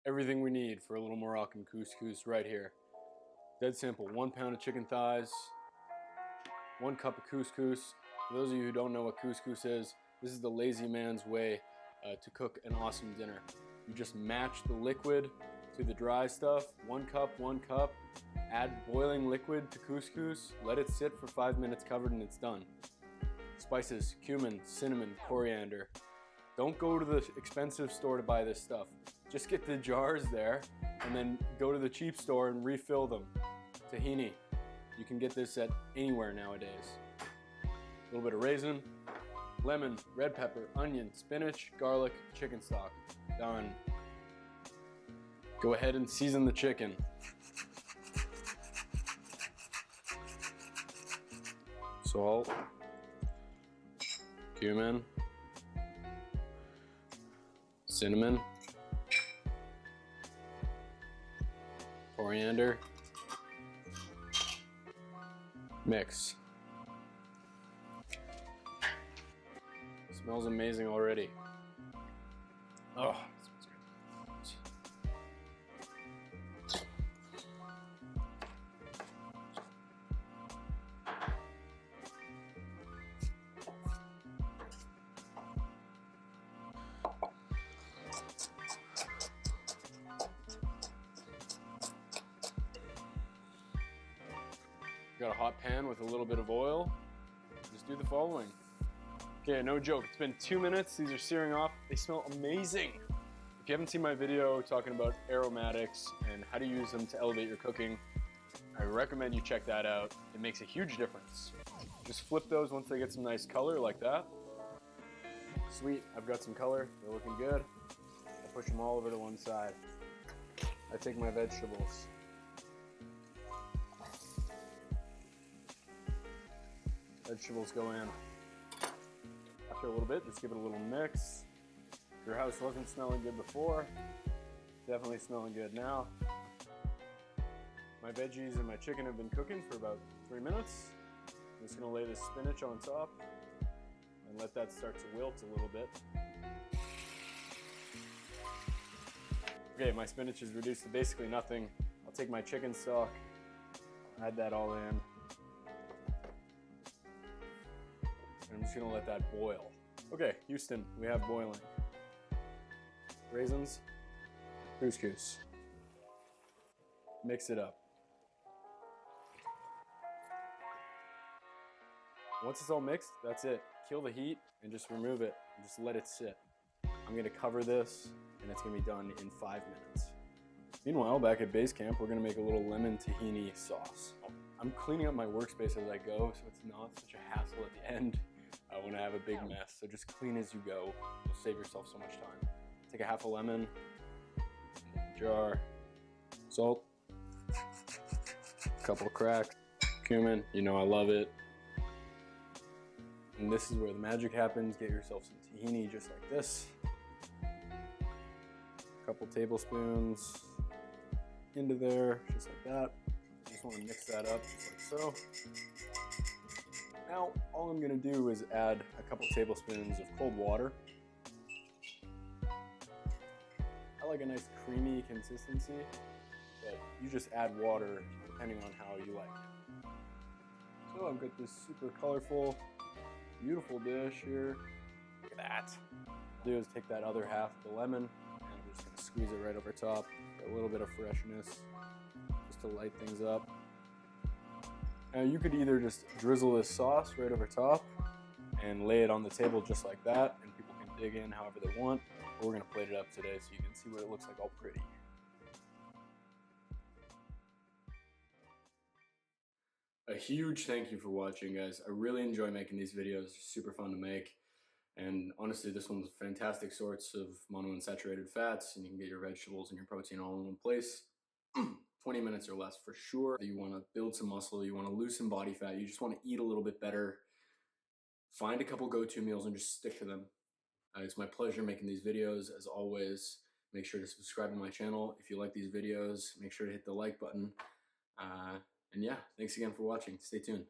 everything we need for a little Moroccan couscous right here. Dead simple. 1 pound of chicken thighs, 1 cup of couscous. For those of you who don't know what couscous is, this is the lazy man's way to cook an awesome dinner. You just match the liquid to the dry stuff. 1 cup, 1 cup. Add boiling liquid to couscous. Let it sit for 5 minutes covered and it's done. Spices: cumin, cinnamon, coriander. Don't go to the expensive store to buy this stuff. Just get the jars there and then go to the cheap store and refill them. Tahini. You can get this at anywhere nowadays. A little bit of raisin, lemon, red pepper, onion, spinach, garlic, chicken stock. Done. Go ahead and season the chicken. Salt, cumin, cinnamon, coriander, mix. Smells amazing already. Oh, it smells good. Got a hot pan with a little bit of oil. Just do the following. Okay, no joke, it's been 2 minutes. These are searing off. They smell amazing. If you haven't seen my video talking about aromatics and how to use them to elevate your cooking, I recommend you check that out. It makes a huge difference. Just flip those once they get some nice color like that. Sweet, I've got some color. They're looking good. I push them all over to one side. I take my vegetables. Vegetables go in. After a little bit, just give it a little mix. If your house wasn't smelling good before, definitely smelling good now. My veggies and my chicken have been cooking for about 3 minutes. I'm just gonna lay the spinach on top and let that start to wilt a little bit. Okay, my spinach is reduced to basically nothing. I'll take my chicken stock, add that all in. I'm just gonna let that boil. Okay, Houston, we have boiling. Raisins, couscous. Mix it up. Once it's all mixed, that's it. Kill the heat and just remove it and just let it sit. I'm gonna cover this and it's gonna be done in 5 minutes. Meanwhile, back at base camp, we're gonna make a little lemon tahini sauce. I'm cleaning up my workspace as I go, so it's not such a hassle at the end when I have a big mess. So just clean as you go. You'll save yourself so much time. Take a half a lemon, in the jar, salt, a couple of cracks, cumin, you know I love it. And this is where the magic happens. Get yourself some tahini just like this. A couple tablespoons into there, just like that. Just want to mix that up just like so. Now, all I'm gonna do is add a couple tablespoons of cold water. I like a nice creamy consistency, but you just add water depending on how you like it. So I've got this super colorful, beautiful dish here. Look at that. What I'll do is take that other half of the lemon and I'm just gonna squeeze it right over top for a little bit of freshness, just to light things up. Now you could either just drizzle this sauce right over top and lay it on the table just like that, and people can dig in however they want, or we're gonna plate it up today so you can see what it looks like all pretty. A huge thank you for watching, guys. I really enjoy making these videos. They're super fun to make. And honestly, this one's a fantastic source of monounsaturated fats, and you can get your vegetables and your protein all in one place. 20 minutes or less for sure. You want to build some muscle, you want to lose some body fat, you just want to eat a little bit better. Find a couple go-to meals and just stick to them. It's my pleasure making these videos. As always, make sure to subscribe to my channel. If you like these videos, make sure to hit the like button. And yeah, thanks again for watching. Stay tuned.